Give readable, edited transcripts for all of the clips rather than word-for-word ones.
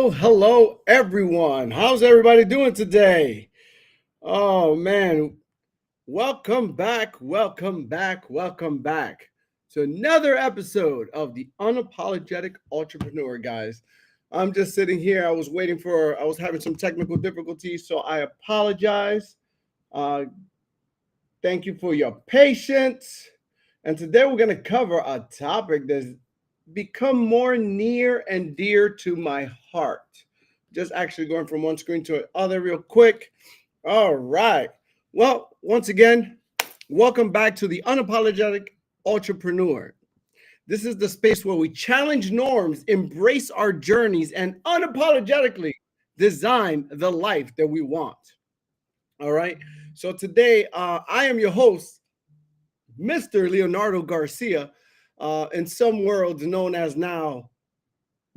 Hello, everyone. How's everybody doing today? Oh, man. Welcome back to another episode of the Unapologetic Entrepreneur, guys. I'm just sitting here. I was having some technical difficulties, so I apologize. Uh, Thank you for your patience. And today we're going to cover a topic that's become more near and dear to my heart. Just actually going from one screen to the other real quick. All right. Well, once again, welcome back to the Unapologetic Entrepreneur. This is the space where we challenge norms, embrace our journeys, and unapologetically design the life that we want. All right. So today, I am your host, Mr. Leonardo Garcia, in some worlds known as now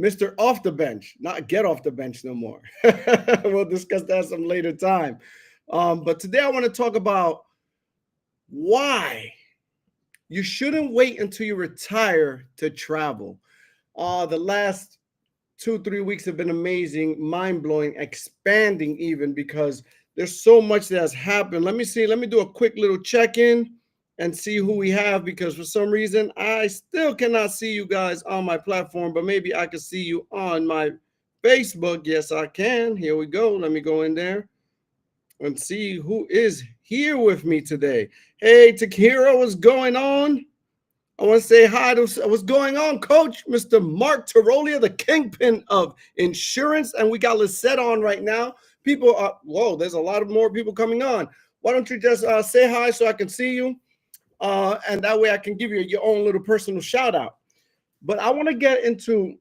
Mr. Off the Bench, not Get Off the Bench no more. We'll discuss that some later time. But today I want to talk about why you shouldn't wait until you retire to travel. The last 2-3 weeks have been amazing, mind-blowing, expanding even, because there's so much that has happened. Let me do a quick little check-in and see who we have, because for some reason I still cannot see you guys on my platform, but maybe I can see you on my Facebook. Yes, I can. Here we go. Let me go in there and see who is here with me today. Hey, Takira, what's going on? I want to say hi to what's going on, Coach, Mr. Mark Tarolia, the kingpin of insurance. And we got Lisette on right now. People are, whoa, there's a lot of more people coming on. Why don't you just say hi so I can see you? And that way I can give you your own little personal shout out. But I want to get into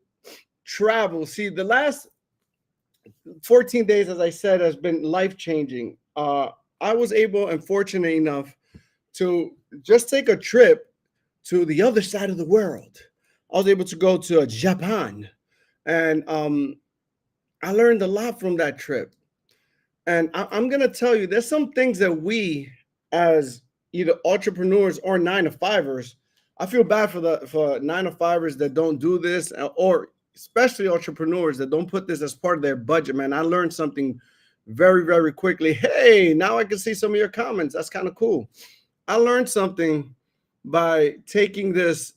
travel. See, the last 14 days, as I said, has been life-changing. I was able and fortunate enough to just take a trip to the other side of the world. I was able to go to Japan, and I learned a lot from that trip. And I'm going to tell you, there's some things that we as either entrepreneurs or 9-to-5ers, I feel bad for 9-to-5ers that don't do this, or especially entrepreneurs that don't put this as part of their budget, man. I learned something very, very quickly. Hey, now I can see some of your comments. That's kind of cool. I learned something by taking this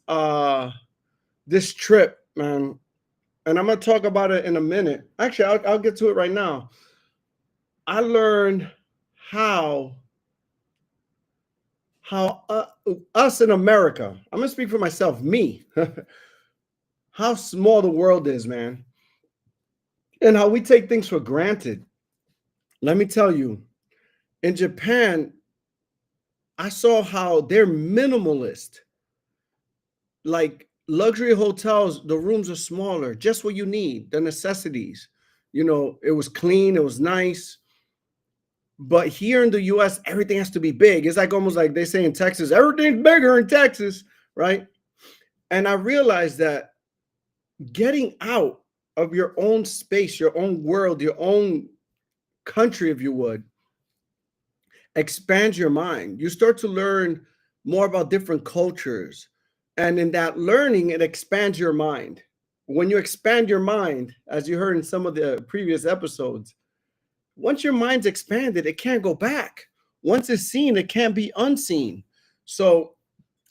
this trip, man. And I'm going to talk about it in a minute. Actually, I'll get to it right now. I learned how us in America, I'm going to speak for myself, me, how small the world is, man, and how we take things for granted. Let me tell you, in Japan, I saw how they're minimalist. Like luxury hotels, the rooms are smaller, just what you need, the necessities. You know, it was clean, it was nice. But here in the US, everything has to be big. It's like almost like they say in Texas, everything's bigger in Texas, right? And I realized that getting out of your own space, your own world, your own country, if you would, expands your mind. You start to learn more about different cultures. And in that learning, it expands your mind. When you expand your mind, as you heard in some of the previous episodes, once your mind's expanded, it can't go back. Once it's seen, it can't be unseen. So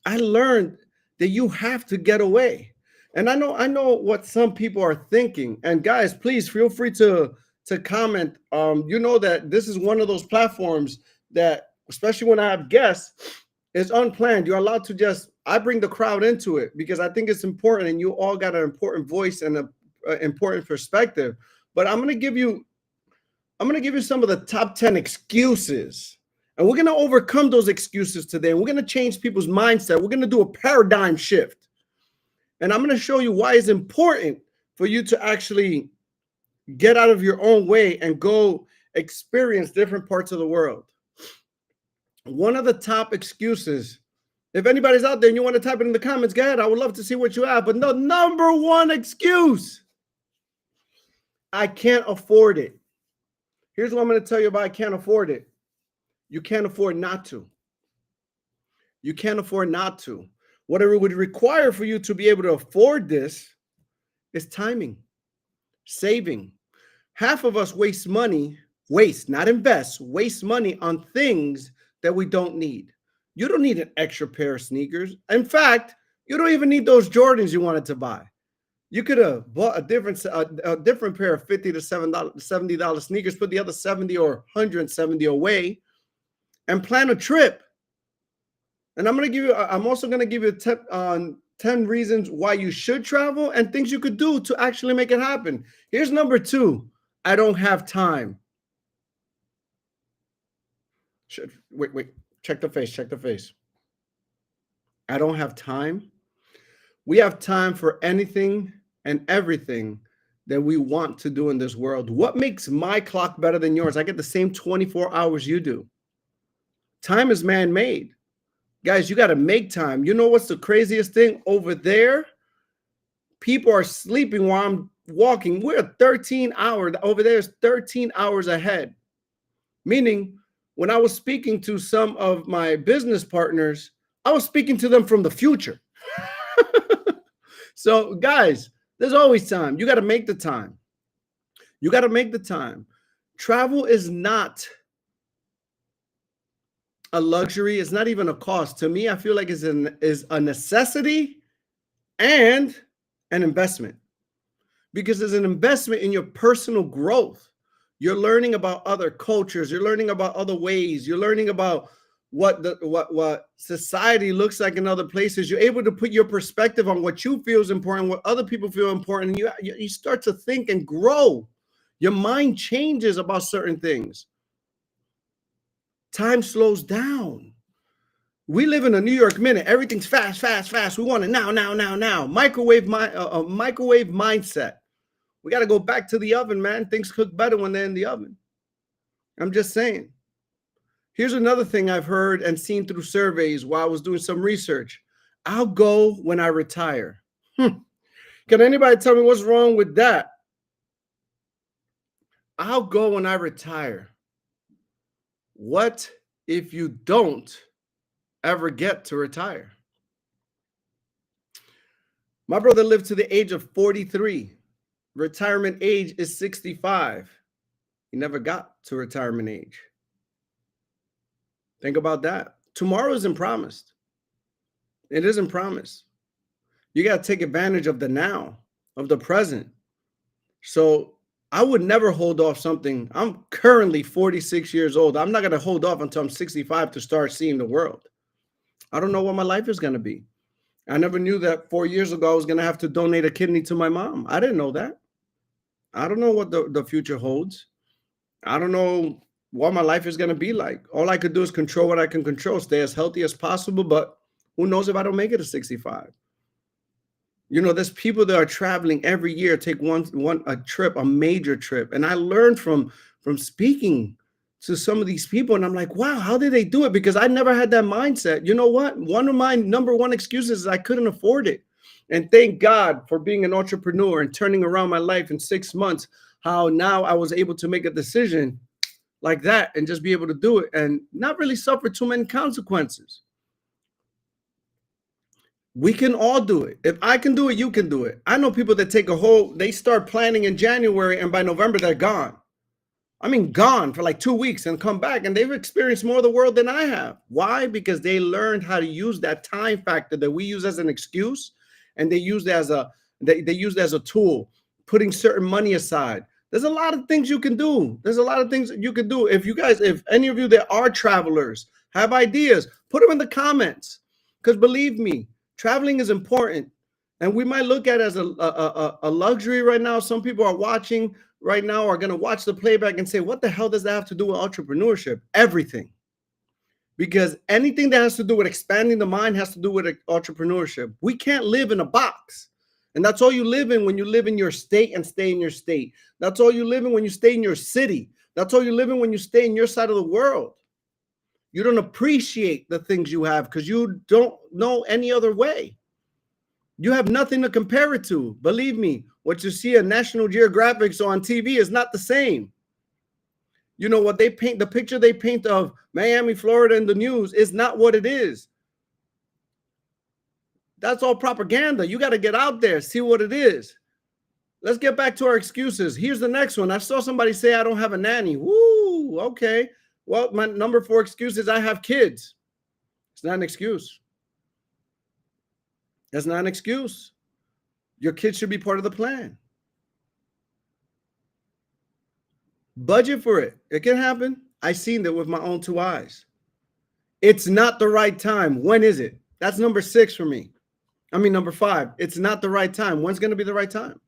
I learned that you have to get away. And I know what some people are thinking. And guys, please feel free to comment. You know that this is one of those platforms that, especially when I have guests, it's unplanned. You're allowed to just, I bring the crowd into it because I think it's important, and you all got an important voice and a important perspective. But I'm going to give you some of the top 10 excuses. And we're going to overcome those excuses today. And we're going to change people's mindset. We're going to do a paradigm shift. And I'm going to show you why it's important for you to actually get out of your own way and go experience different parts of the world. One of the top excuses, if anybody's out there and you want to type it in the comments, go ahead. I would love to see what you have. But the number one excuse, I can't afford it. Here's what I'm going to tell you about I can't afford it. You can't afford not to. You can't afford not to. What it would require for you to be able to afford this is timing, saving. Half of us waste money, not invest, waste money on things that we don't need. You don't need an extra pair of sneakers. In fact, you don't even need those Jordans you wanted to buy. You could have bought a different pair of $50 to $70 sneakers, put the other 70 or 170 away, and plan a trip. And I'm also going to give you a tip on 10 reasons why you should travel and things you could do to actually make it happen. Here's number 2. I don't have time. Wait. Check the face. I don't have time. We have time for anything and everything that we want to do in this world. What makes my clock better than yours? I get the same 24 hours you do. Time is man-made. Guys, you got to make time. You know what's the craziest thing? Over there, people are sleeping while I'm walking. We're 13 hours. Over there is 13 hours ahead. Meaning, when I was speaking to some of my business partners, I was speaking to them from the future. So, guys, there's always time. You got to make the time. You got to make the time. Travel is not a luxury. It's not even a cost. To me, I feel like it's a necessity and an investment, because it's an investment in your personal growth. You're learning about other cultures. You're learning about other ways. You're learning about what society looks like in other places. You're able to put your perspective on what you feel is important, what other people feel important. And you start to think and grow. Your mind changes about certain things. Time slows down. We live in a New York minute. Everything's fast. We want it now. Microwave mindset. We got to go back to the oven, man. Things cook better when they're in the oven. I'm just saying. Here's another thing I've heard and seen through surveys while I was doing some research. I'll go when I retire. Can anybody tell me what's wrong with that? I'll go when I retire. What if you don't ever get to retire? My brother lived to the age of 43. Retirement age is 65. He never got to retirement age. Think about that. Tomorrow isn't promised. It isn't promised. You got to take advantage of the now, of the present. So I would never hold off something. I'm currently 46 years old. I'm not going to hold off until I'm 65 to start seeing the world. I don't know what my life is going to be. I never knew that 4 years ago I was going to have to donate a kidney to my mom. I didn't know that. I don't know what the future holds. I don't know what my life is going to be like. All I could do is control what I can control, stay as healthy as possible. But who knows if I don't make it to 65? You know, there's people that are traveling every year, take a trip, a major trip. And I learned from speaking to some of these people. And I'm like, wow, how did they do it? Because I never had that mindset. You know what? One of my number one excuses is I couldn't afford it. And thank God for being an entrepreneur and turning around my life in 6 months, how now I was able to make a decision like that and just be able to do it and not really suffer too many consequences. We can all do it. If I can do it, you can do it. I know people that they start planning in January and by November they're gone. I mean, gone for like 2 weeks and come back, and they've experienced more of the world than I have. Why? Because they learned how to use that time factor that we use as an excuse, and they use it as they use it as a tool, putting certain money aside. There's a lot of things you can do. There's a lot of things you can do. If any of you that are travelers have ideas, put them in the comments. Because believe me, traveling is important. And we might look at it as a luxury right now. Some people are watching right now are going to watch the playback and say, what the hell does that have to do with entrepreneurship? Everything. Because anything that has to do with expanding the mind has to do with entrepreneurship. We can't live in a box. And that's all you live in when you live in your state and stay in your state. That's all you live in when you stay in your city. That's all you live in when you stay in your side of the world. You don't appreciate the things you have because you don't know any other way. You have nothing to compare it to. Believe me, what you see on National Geographic or on TV is not the same. You know what they paint, the picture they paint of Miami, Florida in the news is not what it is. That's all propaganda. You got to get out there, see what it is. Let's get back to our excuses. Here's the next one. I saw somebody say I don't have a nanny. Woo, okay. Well, my number 4 excuse is I have kids. It's not an excuse. That's not an excuse. Your kids should be part of the plan. Budget for it. It can happen. I've seen that with my own 2 eyes. It's not the right time. When is it? That's number 6 for me. I mean, number 5. It's not the right time. When's going to be the right time?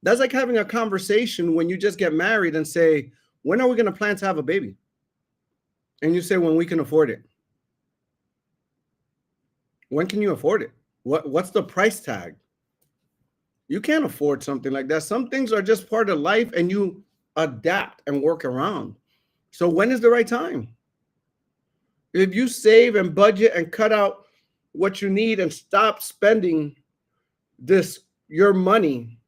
That's like having a conversation when you just get married and say, when are we going to plan to have a baby? And you say, when we can afford it. When can you afford it? What's the price tag? You can't afford something like that. Some things are just part of life and you adapt and work around. So when is the right time? If you save and budget and cut out what you need and stop spending your money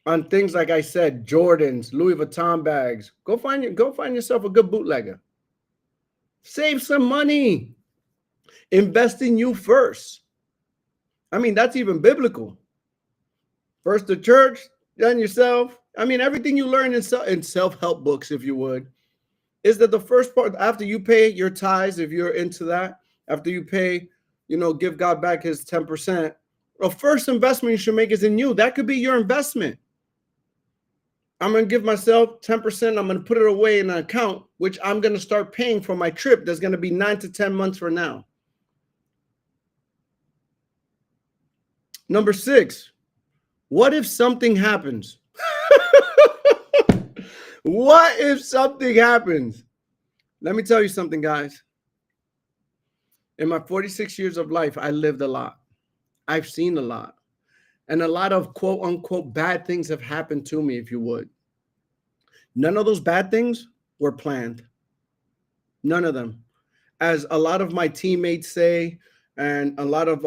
on things like I said, Jordans, Louis Vuitton bags, go find yourself a good bootlegger. Save some money. Invest in you first. I mean, that's even biblical. First the church, then yourself. I mean, everything you learn in self-help books, if you would, is that the first part, after you pay your tithes, if you're into that, after you pay, give God back his 10%, the first investment you should make is in you. That could be your investment. I'm going to give myself 10%. I'm going to put it away in an account, which I'm going to start paying for my trip. That's going to be 9 to 10 months from now. Number 6, what if something happens? What if something happens? Let me tell you something, guys. In my 46 years of life, I lived a lot. I've seen a lot. And a lot of quote unquote bad things have happened to me, if you would. None of those bad things were planned. None of them. As a lot of my teammates say, and a lot of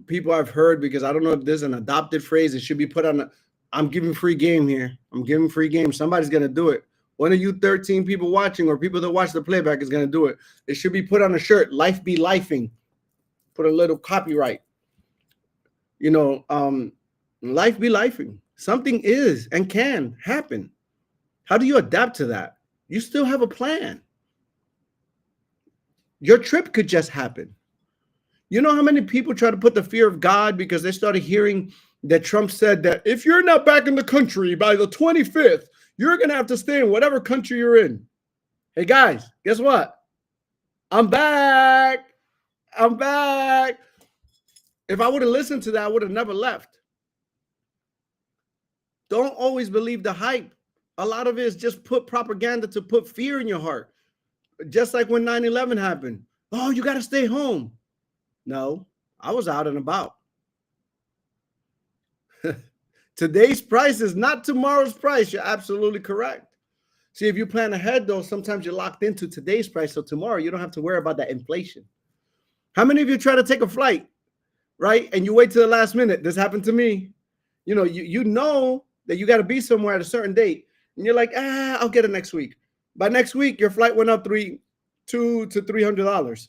people I've heard, because I don't know if there's an adopted phrase, it should be put on. I'm giving free game here. I'm giving free game. Somebody's going to do it. One of you 13 people watching or people that watch the playback is going to do it. It should be put on a shirt. Life be lifing. Put a little copyright. Life be lifing. Something is and can happen. How do you adapt to that? You still have a plan. Your trip could just happen. You know how many people try to put the fear of God because they started hearing that Trump said that if you're not back in the country by the 25th, you're going to have to stay in whatever country you're in. Hey, guys, guess what? I'm back. I'm back. If I would have listened to that, I would have never left. Don't always believe the hype. A lot of it is just put propaganda to put fear in your heart. Just like when 9/11 happened. Oh, you got to stay home. No, I was out and about. Today's price is not tomorrow's price. You're absolutely correct. See, if you plan ahead, though, sometimes you're locked into today's price. So tomorrow, you don't have to worry about that inflation. How many of you try to take a flight, right? And you wait till the last minute. This happened to me. You know that you got to be somewhere at a certain date. And you're like, I'll get it next week. By next week, your flight went up $200 to $300.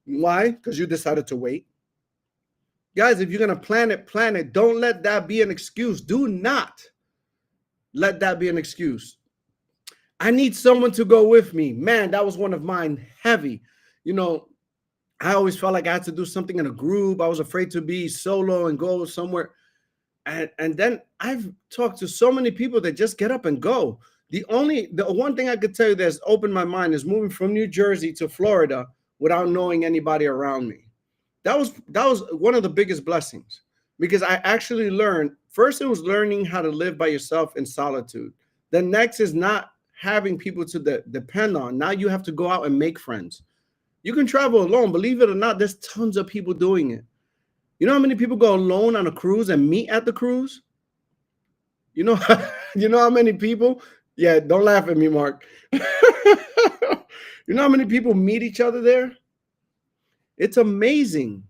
Why? Because you decided to wait. Guys, if you're going to plan it. Don't let that be an excuse. Do not let that be an excuse. I need someone to go with me. Man, that was one of mine, heavy. You know, I always felt like I had to do something in a group. I was afraid to be solo and go somewhere. And then I've talked to so many people that just get up and go. The one thing I could tell you that's opened my mind is moving from New Jersey to Florida without knowing anybody around me. That was one of the biggest blessings, because I actually learned. First, it was learning how to live by yourself in solitude. The next is not having people to depend on. Now you have to go out and make friends. You can travel alone. Believe it or not, there's tons of people doing it. You know how many people go alone on a cruise and meet at the cruise? You know, you know how many people? Yeah, don't laugh at me, Mark. You know how many people meet each other there? It's amazing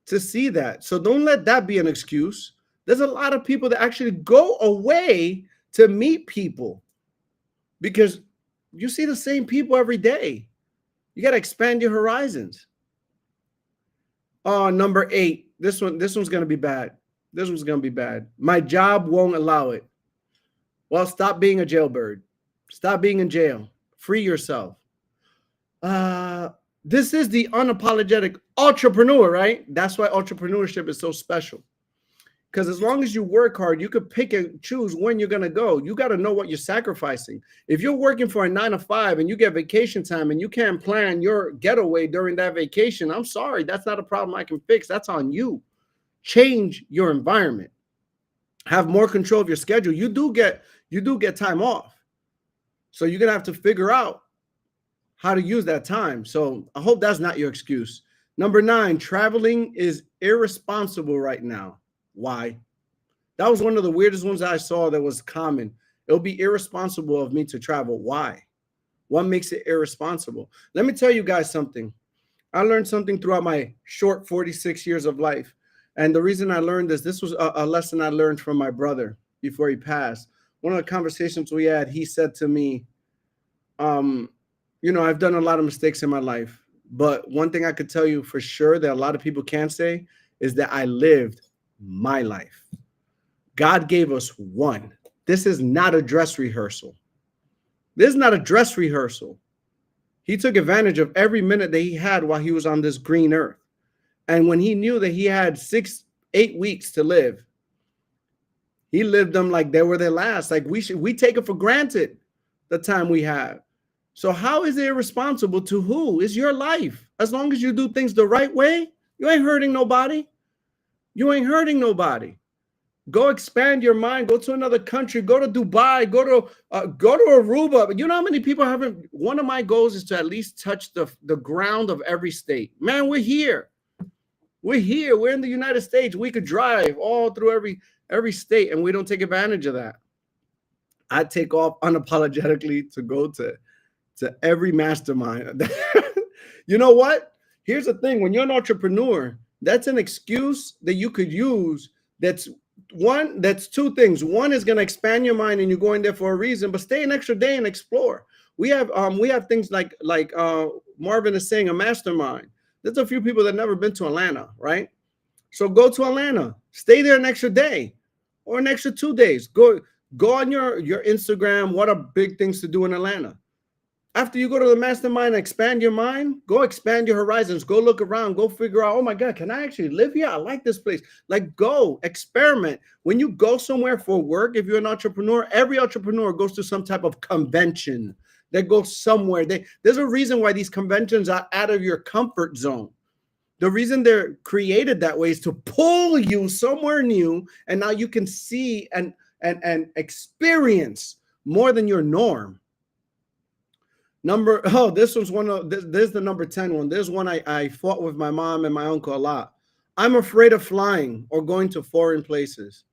to see that. So don't let that be an excuse. There's a lot of people that actually go away to meet people because you see the same people every day. You got to expand your horizons. Oh, number 8. This one's going to be bad. This one's going to be bad. My job won't allow it. Well, stop being a jailbird. Stop being in jail. Free yourself. This is the unapologetic entrepreneur, right? That's why entrepreneurship is so special. Because as long as you work hard, you could pick and choose when you're going to go. You got to know what you're sacrificing. If you're working for a 9 to 5 and you get vacation time and you can't plan your getaway during that vacation, I'm sorry. That's not a problem I can fix. That's on you. Change your environment. Have more control of your schedule. You do get time off. So you're going to have to figure out how to use that time. So I hope that's not your excuse. Number 9, traveling is irresponsible right now. Why? That was one of the weirdest ones I saw that was common. It'll be irresponsible of me to travel. Why? What makes it irresponsible? Let me tell you guys something. I learned something throughout my short 46 years of life. And the reason I learned this was a lesson I learned from my brother before he passed. One of the conversations we had, he said to me, I've done a lot of mistakes in my life, but one thing I could tell you for sure that a lot of people can't say is that I lived my life. God gave us one. This is not a dress rehearsal. This is not a dress rehearsal. He took advantage of every minute that he had while he was on this green earth. And when he knew that he had 6-8 weeks to live, he lived them like they were their last. Like we take it for granted the time we have. So how is it irresponsible to who? It's your life. As long as you do things the right way, you ain't hurting nobody. You ain't hurting nobody. Go expand your mind. Go to another country. Go to Dubai. Go to Aruba. You know how many people haven't? One of my goals is to at least touch the ground of every state. Man, we're here. We're here. We're in the United States. We could drive all through every state, and we don't take advantage of that. I take off unapologetically to go to every mastermind. You know what? Here's the thing. When you're an entrepreneur, that's an excuse that you could use. That's two things. One is going to expand your mind and you're going there for a reason, but stay an extra day and explore. We have things like Marvin is saying, a mastermind. There's a few people that never been to Atlanta, right? So go to Atlanta, stay there an extra day or an extra 2 days. Go on your Instagram. What are big things to do in Atlanta? After you go to the mastermind and expand your mind, go expand your horizons. Go look around. Go figure out, oh my God, can I actually live here? I like this place. Like, go experiment. When you go somewhere for work, if you're an entrepreneur, every entrepreneur goes to some type of convention. They go somewhere. There's a reason why these conventions are out of your comfort zone. The reason they're created that way is to pull you somewhere new, and now you can see and experience more than your norm. This is the number 10 one. This one I fought with my mom and my uncle a lot. I'm afraid of flying or going to foreign places.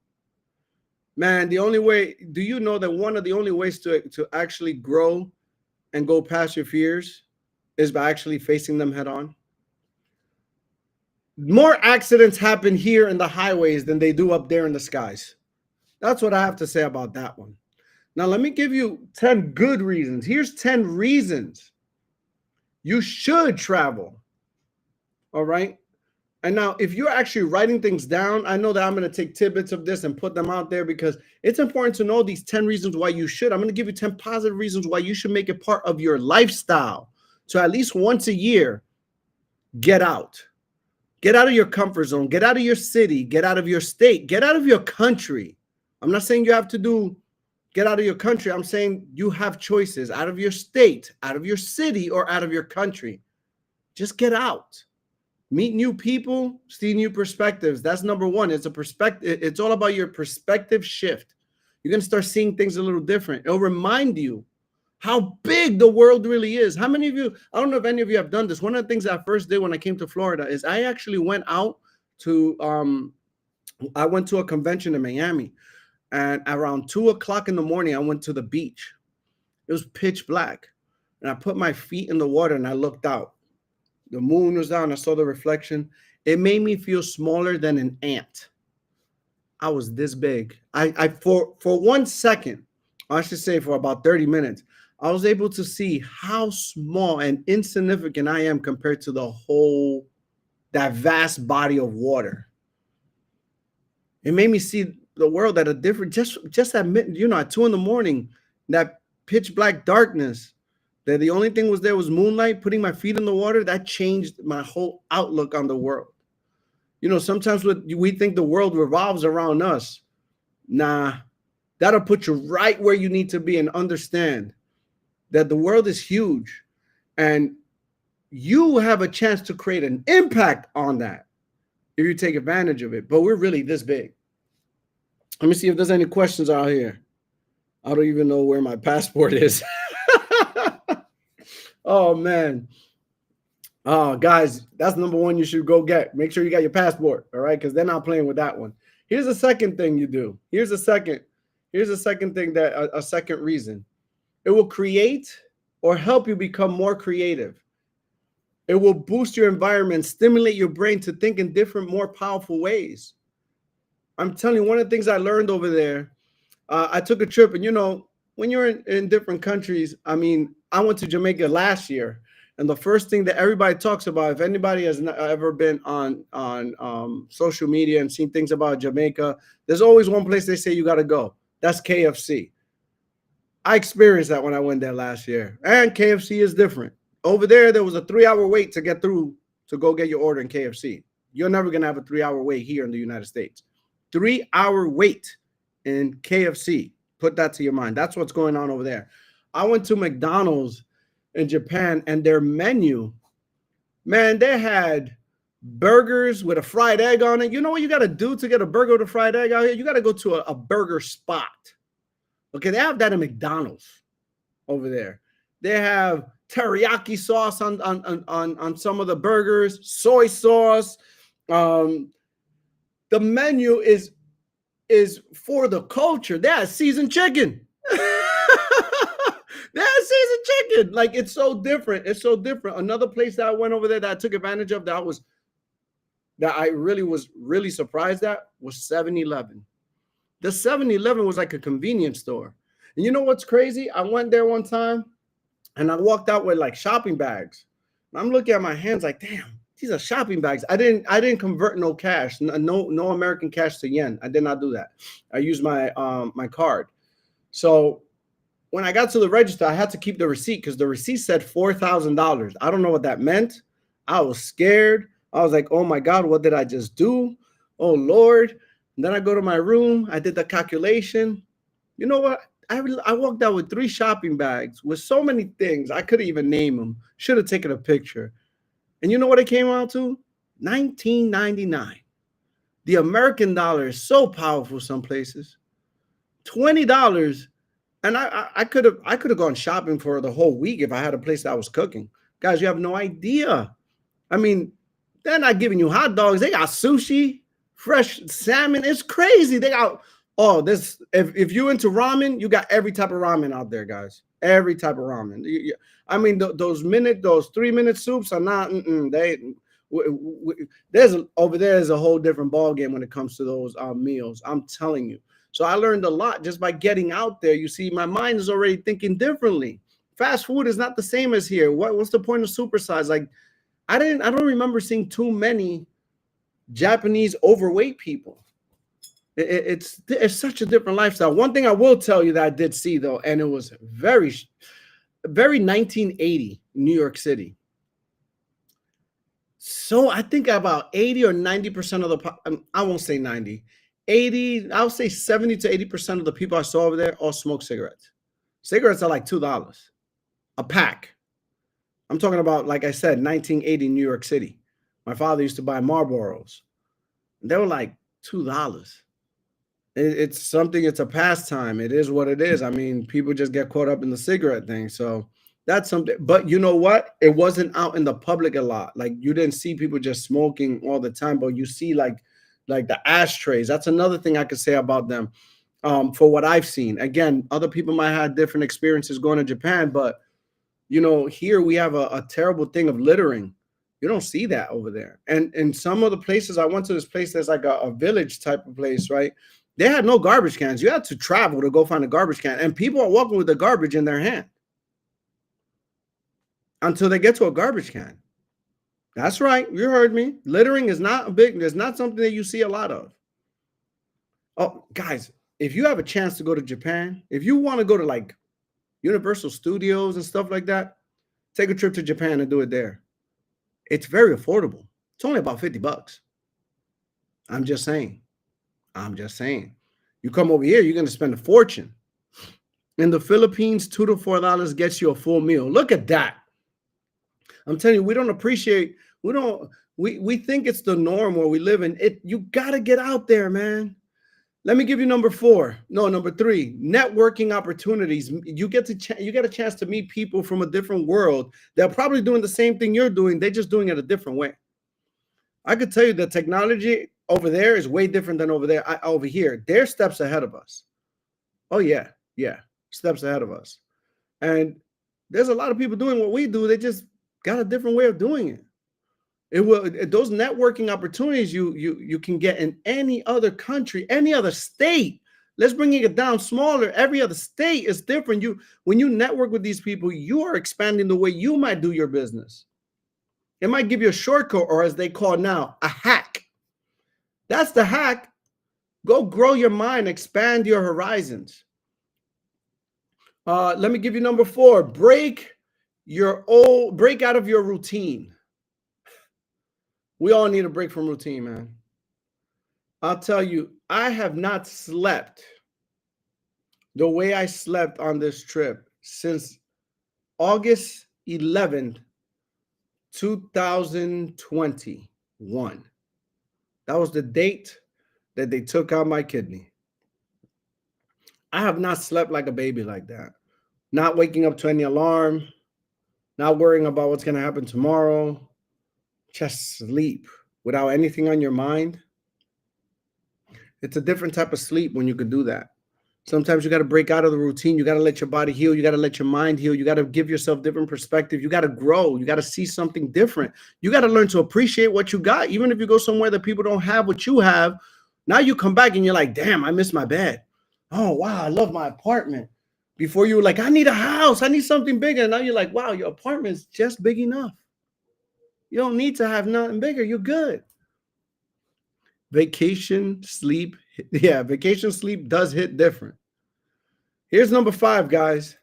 Man, the only way, do you know that one of the only ways to actually grow and go past your fears is by actually facing them head on? More accidents happen here in the highways than they do up there in the skies. That's what I have to say about that one. Now, let me give you 10 good reasons. Here's 10 reasons you should travel. All right. And now, if you're actually writing things down, I know that I'm going to take tidbits of this and put them out there because it's important to know these 10 reasons why you should. I'm going to give you 10 positive reasons why you should make it part of your lifestyle. So at least once a year, get out. Get out of your comfort zone. Get out of your city. Get out of your state. Get out of your country. I'm not saying you have to get out of your country. I'm saying you have choices out of your state, out of your city, or out of your country. Just get out. Meet new people, see new perspectives. That's number one. It's a perspective. It's all about your perspective shift. You're going to start seeing things a little different. It'll remind you how big the world really is. How many of you, I don't know if any of you have done this. One of the things I first did when I came to Florida is I actually went out to, I went to a convention in Miami, and around 2 o'clock in the morning, I went to the beach. It was pitch black, and I put my feet in the water and I looked out. The moon was down. I saw the reflection. It made me feel smaller than an ant. I was this big. I for 1 second, I should say for about 30 minutes, I was able to see how small and insignificant I am compared to that vast body of water. It made me see the world at a different, just at at 2 a.m, that pitch black darkness. That the only thing was there was moonlight, putting my feet in the water, that changed my whole outlook on the world. Sometimes we think the world revolves around us. Nah, that'll put you right where you need to be and understand that the world is huge and you have a chance to create an impact on that if you take advantage of it. But we're really this big. Let me see if there's any questions out here. I don't even know where my passport is. Oh, man. Oh, guys, that's number one you should go get. Make sure you got your passport, all right? Because they're not playing with that one. Here's the second thing you do. Here's a second thing that a second reason. It will create or help you become more creative. It will boost your environment, stimulate your brain to think in different, more powerful ways. I'm telling you, one of the things I learned over there, I took a trip, and when you're in different countries, I mean, I went to Jamaica last year, and the first thing that everybody talks about, if anybody has ever been on social media and seen things about Jamaica, there's always one place they say you got to go. That's KFC. I experienced that when I went there last year, and KFC is different. Over there was a 3-hour wait to get through to go get your order in KFC. You're never going to have a 3-hour wait here in the United States. 3-hour wait in KFC. Put that to your mind. That's what's going on over there. I went to McDonald's in Japan, and their menu, man, they had burgers with a fried egg on it. You know what you got to do to get a burger with a fried egg out here? You got to go to a burger spot. Okay, they have that in McDonald's over there. They have teriyaki sauce on some of the burgers, soy sauce. The menu is for the culture. They have seasoned chicken. They have seasoned chicken. Like, it's so different. It's so different. Another place that I went over there that I took advantage of that I really was really surprised at was 7-Eleven. The 7-Eleven was like a convenience store. And you know what's crazy? I went there one time and I walked out with like shopping bags. And I'm looking at my hands like, damn, these are shopping bags. I didn't convert no cash, no American cash to yen. I did not do that. I used my my card. So when I got to the register, I had to keep the receipt because the receipt said $4,000. I don't know what that meant. I was scared. I was like, oh my God, what did I just do? Oh Lord. And then I go to my room. I did the calculation. You know what? I walked out with 3 shopping bags with so many things. I couldn't even name them. Should have taken a picture. And you know what it came out to? $19.99. The American dollar is so powerful some places. $20. And I could have gone shopping for the whole week if I had a place that was cooking. Guys, you have no idea. I mean, they're not giving you hot dogs. They got sushi, fresh salmon. It's crazy. They got this. If you're into ramen, you got every type of ramen out there, guys. Every type of ramen. I mean, those 3-minute soups are not. There's over there is a whole different ball game when it comes to those meals. I'm telling you. So I learned a lot just by getting out there. You see, my mind is already thinking differently. Fast food is not the same as here. What's the point of supersize? Like, I don't remember seeing too many Japanese overweight people. It's such a different lifestyle. One thing I will tell you that I did see though, and it was very 1980 New York City. So I think about 80 or 90% of I won't say 90, 80, I'll say 70 to 80% of the people I saw over there all smoke cigarettes. Cigarettes are like $2 a pack. I'm talking about, like I said, 1980 New York City. My father used to buy Marlboros. They were like $2. It's something, it's a pastime. It is what it is. I mean, people just get caught up in the cigarette thing. So that's something. But you know what? It wasn't out in the public a lot. Like you didn't see people just smoking all the time, but you see like the ashtrays. That's another thing I could say about them. For what I've seen. Again, other people might have different experiences going to Japan, but you know, here we have a terrible thing of littering. You don't see that over there. And in some of the places, I went to this place that's like a village type of place, right? They had no garbage cans. You had to travel to go find a garbage can. And people are walking with the garbage in their hand until they get to a garbage can. That's right. You heard me. Littering is not it's not something that you see a lot of. Oh, guys, if you have a chance to go to Japan, if you want to go to like Universal Studios and stuff like that, take a trip to Japan and do it there. It's very affordable. It's only about $50. I'm just saying. You come over here, you're going to spend a fortune. In the Philippines, $2 to $4 gets you a full meal. Look at that. I'm telling you, we don't appreciate, we think it's the norm where we live in it. You got to get out there, man. Let me give you number 3, networking opportunities. You get a chance to meet people from a different world. They're probably doing the same thing you're doing. They're just doing it a different way. I could tell you that technology over there is way different than over here. They're steps ahead of us. Oh yeah, steps ahead of us. And there's a lot of people doing what we do. They just got a different way of doing it. Those networking opportunities you can get in any other country, any other state. Let's bring it down smaller. Every other state is different. When you network with these people, you are expanding the way you might do your business. It might give you a shortcut, or as they call now, a hack. That's the hack. Go grow your mind, expand your horizons. Let me give you number 4. Break out of your routine. We all need a break from routine, man. I'll tell you, I have not slept the way I slept on this trip since August 11th, 2021. That was the date that they took out my kidney. I have not slept like a baby like that. Not waking up to any alarm, not worrying about what's going to happen tomorrow. Just sleep without anything on your mind. It's a different type of sleep when you could do that. Sometimes you got to break out of the routine. You got to let your body heal. You got to let your mind heal. You got to give yourself different perspective. You got to grow. You got to see something different. You got to learn to appreciate what you got. Even if you go somewhere that people don't have what you have, now you come back and you're like, damn, I miss my bed. Oh, wow, I love my apartment. Before you were like, I need a house. I need something bigger. And now you're like, wow, your apartment's just big enough. You don't need to have nothing bigger. You're good. Vacation sleep. Yeah, vacation sleep does hit different. Here's number 5, guys.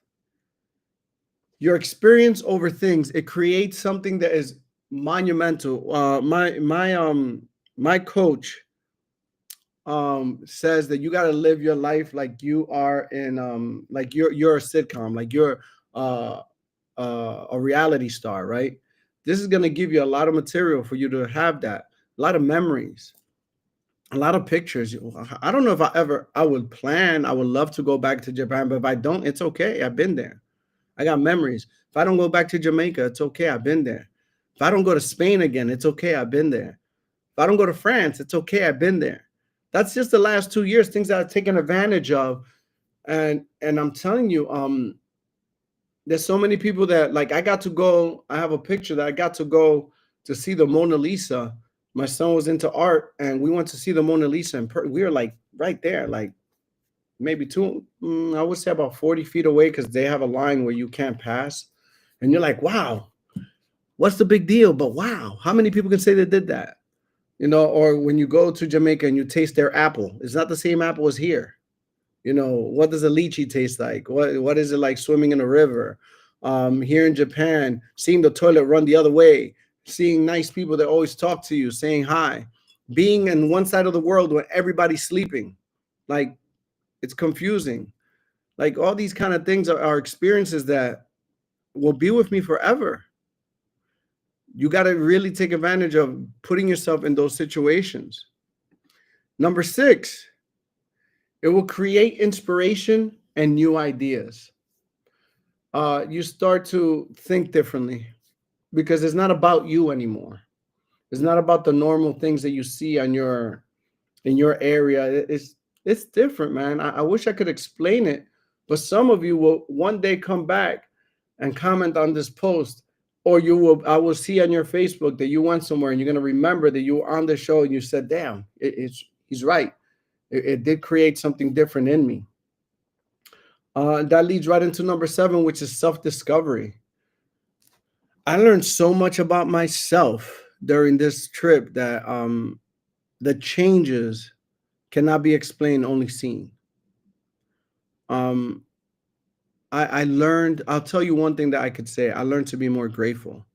Your experience over things. It creates something that is monumental. My coach says that you got to live your life like you are in like you're a sitcom, like you're a reality star, right? This is going to give you a lot of material for you to have that, a lot of memories, a lot of pictures. I don't know if I would love to go back to Japan, but if I don't, it's okay. I've been there. I got memories. If I don't go back to Jamaica, it's okay. I've been there. If I don't go to Spain again, it's okay. I've been there. If I don't go to France, it's okay. I've been there. That's just the last 2 years, things that I've taken advantage of. And I'm telling you, there's so many people that, like, I got to go. I have a picture that I got to go to see the Mona Lisa. My son was into art, and we went to see the Mona Lisa, and we were like right there, like maybe I would say about 40 feet away, because they have a line where you can't pass. And you're like, wow, what's the big deal? But wow, how many people can say they did that? Or when you go to Jamaica and you taste their apple, it's not the same apple as here. What does a lychee taste like? What is it like swimming in a river? Here in Japan, seeing the toilet run the other way, seeing nice people that always talk to you, saying hi, being in one side of the world when everybody's sleeping, like it's confusing. Like all these kind of things are experiences that will be with me forever. You got to really take advantage of putting yourself in those situations. Number 6, it will create inspiration and new ideas. You start to think differently because it's not about you anymore. It's not about the normal things that you see on your in your area. It's different, man. I wish I could explain it, but some of you will one day come back and comment on this post, or I will see on your Facebook that you went somewhere and you're gonna remember that you were on the show and you said, "Damn, he's right. It did create something different in me." That leads right into number 7, which is self-discovery. I learned so much about myself during this trip that the changes cannot be explained, only seen. Um, I learned, I'll tell you one thing that I could say. I learned to be more grateful.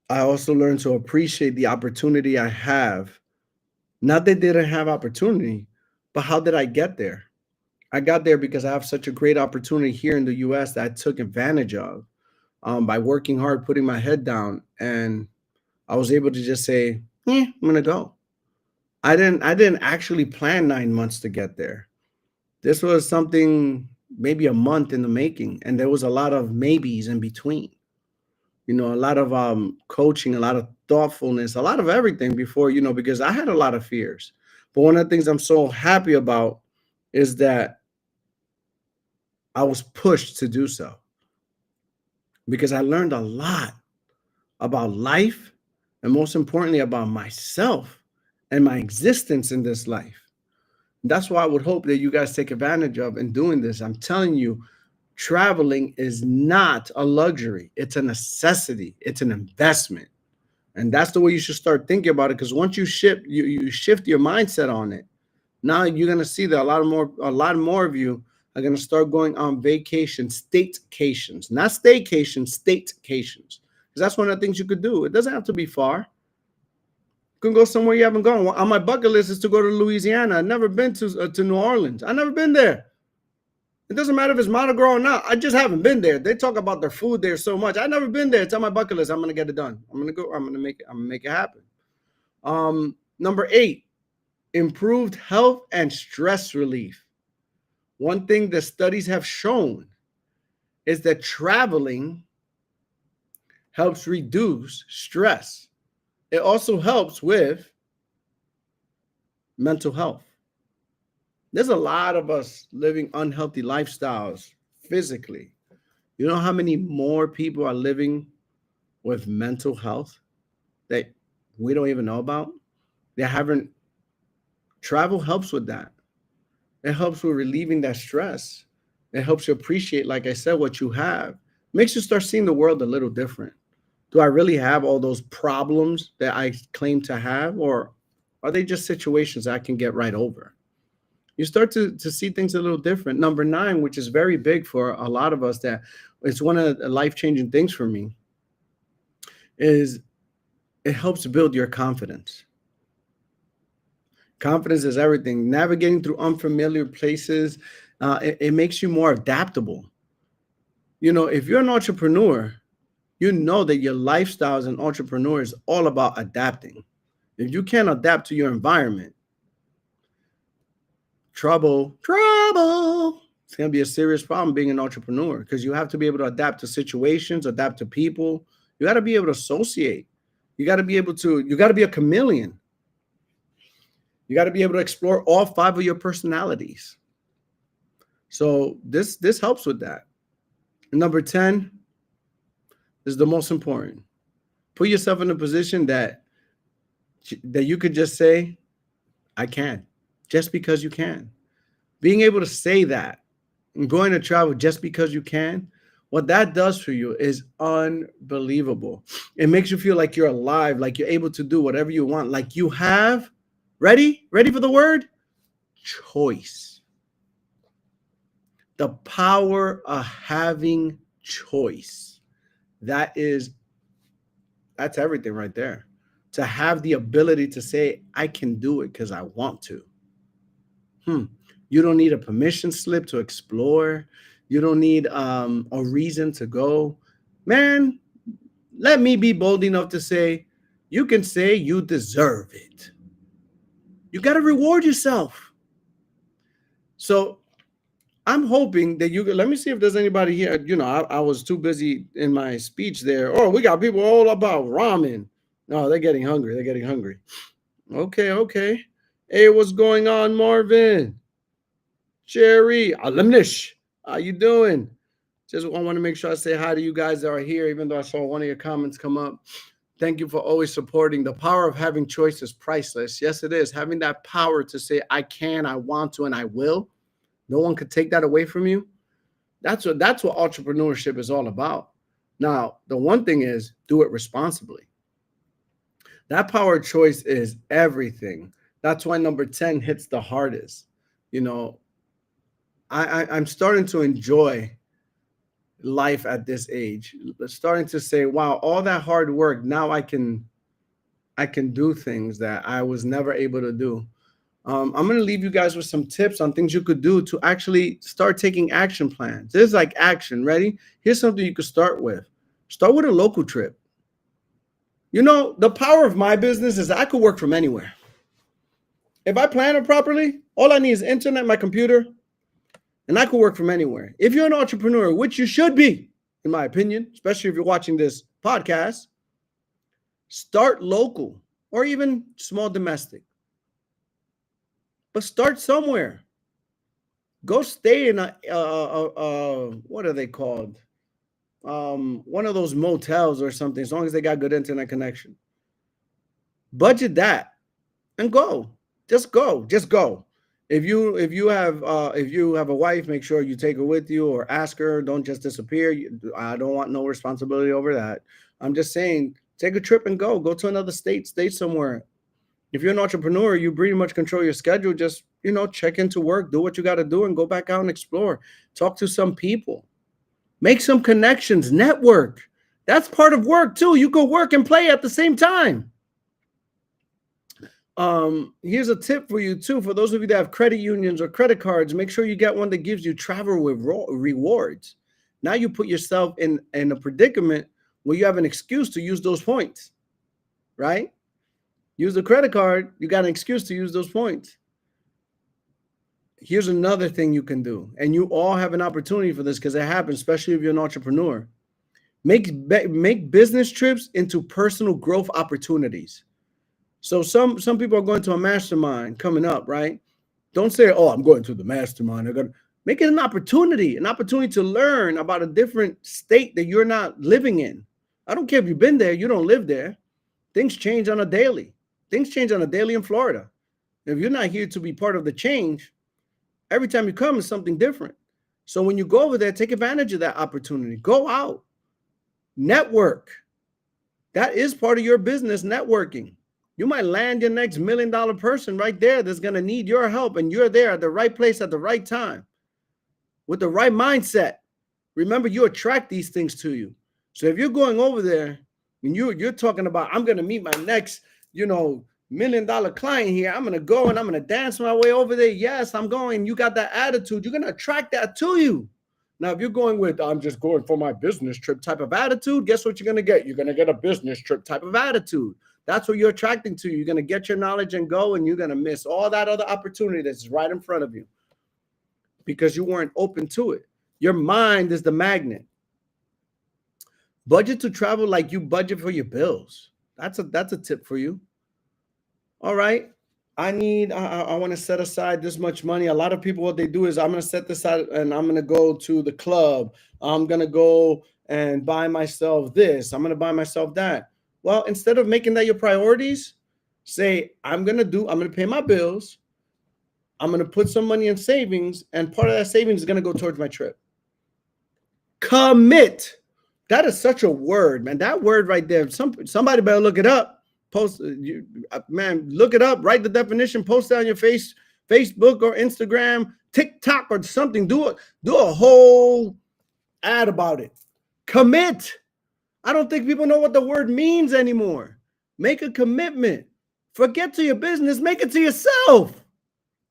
I also learned to appreciate the opportunity I have. Not that I didn't have opportunity, but how did I get there? I got there because I have such a great opportunity here in the US that I took advantage of by working hard, putting my head down, and I was able to just say, I'm gonna go. I didn't actually plan 9 months to get there. This was something maybe a month in the making, and there was a lot of maybes in between. A lot of coaching, a lot of thoughtfulness, a lot of everything before, because I had a lot of fears. But one of the things I'm so happy about is that I was pushed to do so because I learned a lot about life and most importantly about myself and my existence in this life. That's why I would hope that you guys take advantage of in doing this. I'm telling you, traveling is not a luxury. It's a necessity. It's an investment. And that's the way you should start thinking about it. Because once you shift your mindset on it, now you're gonna see that a lot more of you are gonna start going on vacation, staycations, not staycations, staycations. Because that's one of the things you could do. It doesn't have to be far. You can go somewhere you haven't gone. On my bucket list is to go to Louisiana. I've never been to New Orleans. I've never been there. It doesn't matter if it's Mardi Gras or not. I just haven't been there. They talk about their food there so much. I've never been there. It's on my bucket list. I'm gonna get it done. I'm gonna go. I'm gonna make it. I'm gonna make it happen. Number 8, improved health and stress relief. One thing that studies have shown is that traveling helps reduce stress. It also helps with mental health. There's a lot of us living unhealthy lifestyles physically. You know how many more people are living with mental health that we don't even know about? They haven't. Travel helps with that. It helps with relieving that stress. It helps you appreciate, like I said, what you have. Makes you start seeing the world a little different. Do I really have all those problems that I claim to have, or are they just situations I can get right over? You start to see things a little different. Number 9, which is very big for a lot of us, that it's one of the life-changing things for me, is it helps build your confidence. Confidence is everything. Navigating through unfamiliar places, it makes you more adaptable. If you're an entrepreneur, you know that your lifestyle as an entrepreneur is all about adapting. If you can't adapt to your environment, trouble. It's going to be a serious problem being an entrepreneur, because you have to be able to adapt to situations, adapt to people. You got to be able to associate. You got to be a chameleon. You got to be able to explore all 5 of your personalities. So this helps with that. And number 10 is the most important. Put yourself in a position that you could just say, I can, just because you can. Being able to say that and going to travel just because you can What that does for you is unbelievable. It makes you feel like you're alive, like you're able to do whatever you want, like you have, ready for the word? Choice. The power of having choice. That is, that's everything right there. To have the ability to say, I can do it because I want to. You don't need a permission slip to explore. You don't need a reason to go. Man, let me be bold enough to say, you can say you deserve it. You got to reward yourself. So I'm hoping that you let me see if there's anybody here. I was too busy in my speech there. Oh, we got people all about ramen. No, they're getting hungry. They're getting hungry. Okay. Hey, what's going on, Marvin? Jerry, Limitless. How you doing? Just I want to make sure I say hi to you guys that are here, even though I saw one of your comments come up. Thank you for always supporting. The power of having choice is priceless. Yes, it is. Having that power to say, I can, I want to, and I will. No one could take that away from you. That's what entrepreneurship is all about. Now, the one thing is do it responsibly. That power of choice is everything. That's why number 10 hits the hardest. You know, I'm starting to enjoy life at this age. Starting to say, wow, all that hard work, now I can do things that I was never able to do. I'm going to leave you guys with some tips on things you could do to actually start taking action plans. This is like action. Ready? Here's something you could start with. Start with a local trip. The power of my business is I could work from anywhere. If I plan it properly, all I need is internet, my computer, and I could work from anywhere. If you're an entrepreneur, which you should be, in my opinion, especially if you're watching this podcast, start local or even small domestic. But start somewhere. Go stay in what are they called? One of those motels or something, as long as they got good internet connection. Budget that and go. Just go. If you have a wife, make sure you take her with you or ask her. Don't just disappear. I don't want no responsibility over that. I'm just saying, take a trip and go. Go to another state. Stay somewhere. If you're an entrepreneur, you pretty much control your schedule. Just check into work, do what you got to do, and go back out and explore. Talk to some people. Make some connections. Network. That's part of work too. You go work and play at the same time. Here's a tip for you too. For those of you that have credit unions or credit cards, make sure you get one that gives you travel with rewards. Now you put yourself in a predicament where you have an excuse to use those points, right? Use the credit card, you got an excuse to use those points. Here's another thing you can do, and you all have an opportunity for this because it happens, especially if you're an entrepreneur. Make business trips into personal growth opportunities. So some people are going to a mastermind coming up, right? Don't say, "Oh, I'm going to the mastermind." They're going to make it an opportunity to learn about a different state that you're not living in. I don't care if you've been there, you don't live there. Things change on a daily. Things change on a daily in Florida. If you're not here to be part of the change, every time you come is something different. So when you go over there, take advantage of that opportunity. Go out, network. That is part of your business, networking. You might land your next $1 million person right there that's going to need your help, and you're there at the right place at the right time with the right mindset. Remember, you attract these things to you. So if you're going over there and you're talking about, I'm going to meet my next, $1 million client here. I'm going to go and I'm going to dance my way over there. Yes, I'm going. You got that attitude. You're going to attract that to you. Now, if you're going with, I'm just going for my business trip type of attitude, guess what you're going to get? You're going to get a business trip type of attitude. That's what you're attracting to. You're going to get your knowledge and go, and you're going to miss all that other opportunity that's right in front of you because you weren't open to it. Your mind is the magnet. Budget to travel like you budget for your bills. That's a tip for you. All right. I want to set aside this much money. A lot of people, what they do is I'm going to set this aside and I'm going to go to the club. I'm going to go and buy myself this. I'm going to buy myself that. Well, instead of making that your priorities, say, I'm going to pay my bills. I'm going to put some money in savings, and part of that savings is going to go towards my trip. Commit. That is such a word, man. That word right there. Somebody better look it up. Post, man, look it up. Write the definition. Post it on your Facebook or Instagram, TikTok or something. Do a whole ad about it. Commit. I don't think people know what the word means anymore. Make a commitment. Forget to your business. Make it to yourself.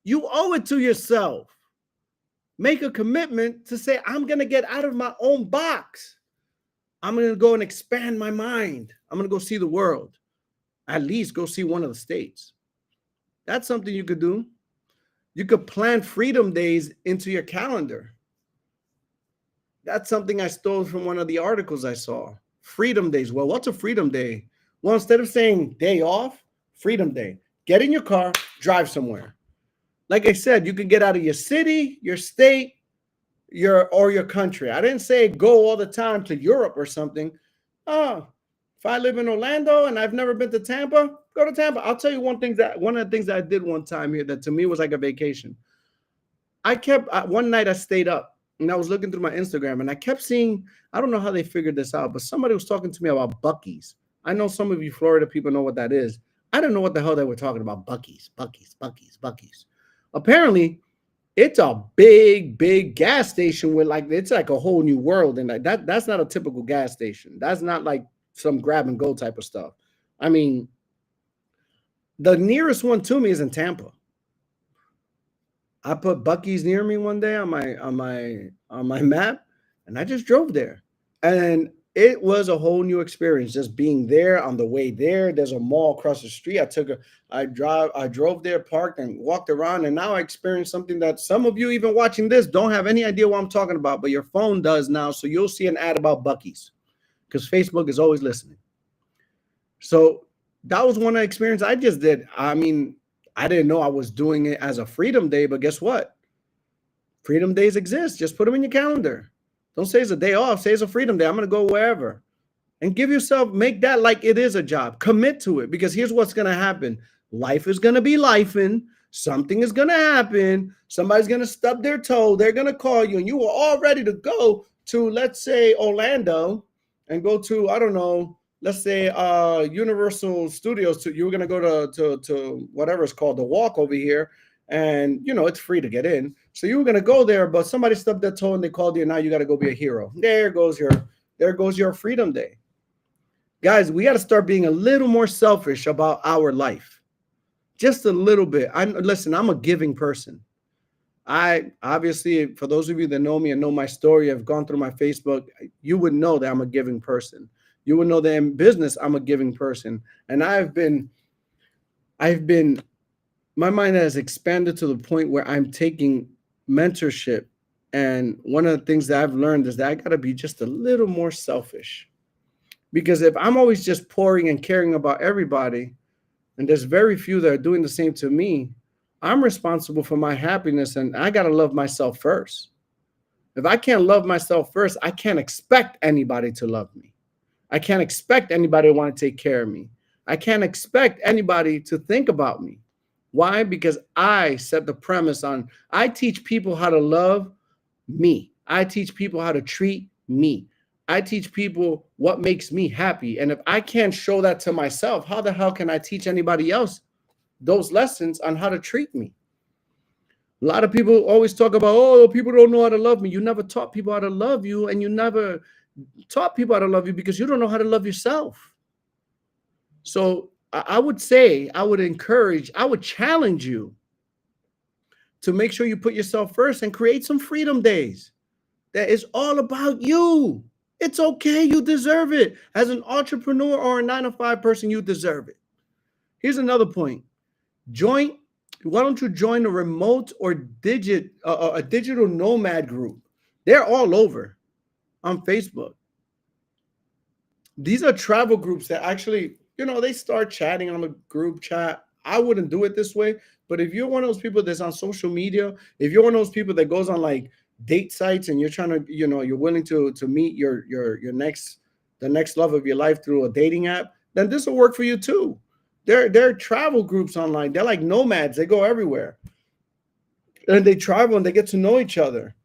You owe it to yourself. Make a commitment to say, I'm going to get out of my own box. I'm going to go and expand my mind. I'm going to go see the world. At least go see one of the states. That's something you could do. You could plan freedom days into your calendar. That's something I stole from one of the articles I saw. Freedom days. Well, what's a freedom day? Well, instead of saying day off, freedom day. Get in your car, drive somewhere. Like I said, you can get out of your city, your state, your country. I didn't say go all the time to Europe or something. Oh, if I live in Orlando and I've never been to Tampa, go to Tampa. I'll tell you one of the things that I did one time here that to me was like a vacation. One night I stayed up and I was looking through my Instagram and I kept seeing, I don't know how they figured this out, but somebody was talking to me about Buc-ee's. I know some of you Florida people know what that is. I didn't know what the hell they were talking about. Buc-ee's. Apparently, it's a big gas station with it's like a whole new world. And that's not a typical gas station. That's not like some grab and go type of stuff. I mean, the nearest one to me is in Tampa. I put Buc-ee's near me one day on my map, and I just drove there. And it was a whole new experience just being there. On the way there, there's a mall across the street. I drove there, parked, and walked around, and now I experienced something that some of you even watching this don't have any idea what I'm talking about, but your phone does now. So you'll see an ad about Buc-ee's because Facebook is always listening. So that was one experience I just did. I mean, I didn't know I was doing it as a freedom day, but guess what? Freedom days exist. Just put them in your calendar. Don't say it's a day off. Say it's a freedom day. I'm going to go wherever. And make that like it is a job. Commit to it, because here's what's going to happen. Life is going to be lifing. Something is going to happen. Somebody's going to stub their toe. They're going to call you, and you were all ready to go to, let's say, Orlando and go to, I don't know, let's say Universal Studios. You were going to go to whatever it's called, the walk over here. And, it's free to get in. So you were going to go there, but somebody stubbed their toe and they called you. And now you got to go be a hero. There goes your freedom day. Guys, we got to start being a little more selfish about our life. Just a little bit. Listen, I'm a giving person. I obviously, for those of you that know me and know my story, have gone through my Facebook, you would know that I'm a giving person. You would know that in business, I'm a giving person. And I've been, my mind has expanded to the point where I'm taking mentorship. And one of the things that I've learned is that I got to be just a little more selfish. Because if I'm always just pouring and caring about everybody, and there's very few that are doing the same to me, I'm responsible for my happiness, and I got to love myself first. If I can't love myself first, I can't expect anybody to love me. I can't expect anybody to want to take care of me. I can't expect anybody to think about me. Why? Because I set the premise on, I teach people how to love me. I teach people how to treat me. I teach people what makes me happy. And if I can't show that to myself, how the hell can I teach anybody else those lessons on how to treat me? A lot of people always talk about, oh, people don't know how to love me. You never taught people how to love you, and you never taught people how to love you because you don't know how to love yourself. So I would say, I would encourage, I would challenge you to make sure you put yourself first and create some freedom days that is all about you. It's okay. You deserve it. As an entrepreneur or a 9-to-5 person, you deserve it. Here's another point. Why don't you join a remote or a digital nomad group? They're all over on Facebook. These are travel groups that actually, they start chatting on the group chat. I wouldn't do it this way, but if you're one of those people that's on social media, if you're one of those people that goes on like date sites and you're trying to, you're willing to meet the next love of your life through a dating app, then this will work for you too. There are travel groups online. They're like nomads. They go everywhere. And they travel and they get to know each other.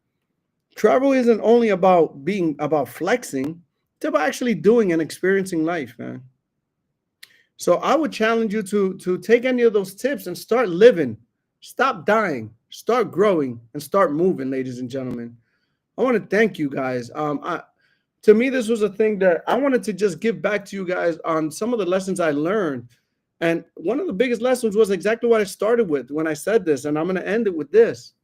Travel isn't only about flexing, it's about actually doing and experiencing life, man. So I would challenge you to take any of those tips and start living. Stop dying, start growing, and start moving, ladies and gentlemen. I want to thank you guys. To me, this was a thing that I wanted to just give back to you guys on some of the lessons I learned. And one of the biggest lessons was exactly what I started with when I said this, and I'm going to end it with this.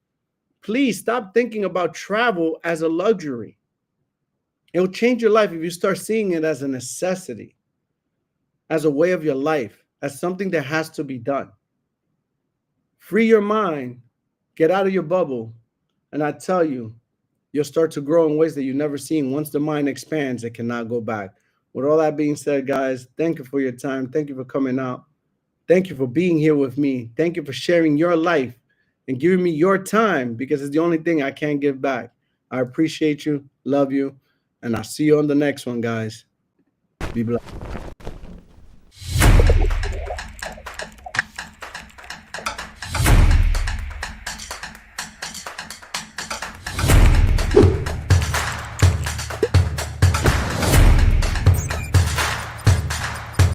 Please stop thinking about travel as a luxury. It will change your life if you start seeing it as a necessity, as a way of your life, as something that has to be done. Free your mind, get out of your bubble, and I tell you, you'll start to grow in ways that you've never seen. Once the mind expands, it cannot go back. With all that being said, guys, thank you for your time. Thank you for coming out. Thank you for being here with me. Thank you for sharing your life and giving me your time because it's the only thing I can't give back. I appreciate you, love you, and I'll see you on the next one, guys. Be blessed.